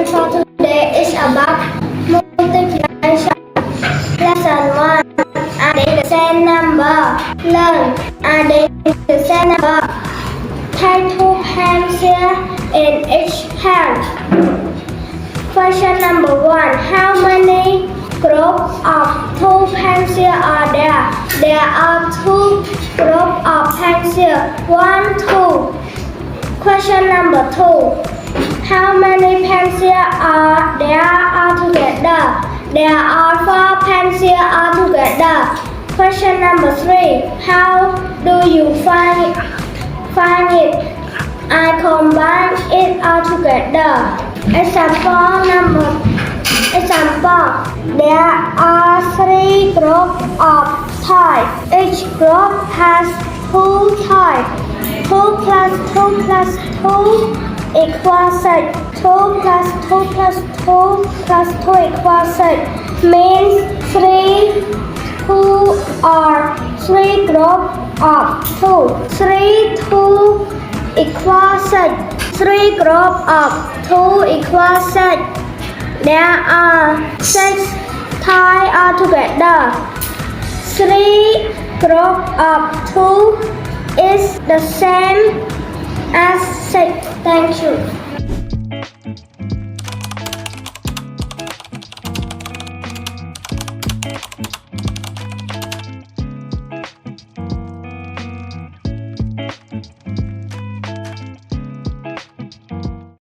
for today is about multiplication. Lesson 1. Adding the same number. Learn adding the same number. Take 2 pencils in each hand. Question number 1. How many groups of 2 pencils are there? There are 2 groups of pencils. 1, 2. Question number 2. How many pencils are there altogether? There are 4 pencils altogether. Question number 3. How do you find it? I combine it all together. Example. There are 3 groups of toys. Each group has 2 toys. 2 plus 2 plus 2 equals 6. 2 plus 2 plus 2 plus 2 equals 6. Means 3 groups of 2. 3 2 equals 6. 3 groups of 2 equals 6. There are 6 toys altogether. 3 groups of 2 is the same as 6. Thank you.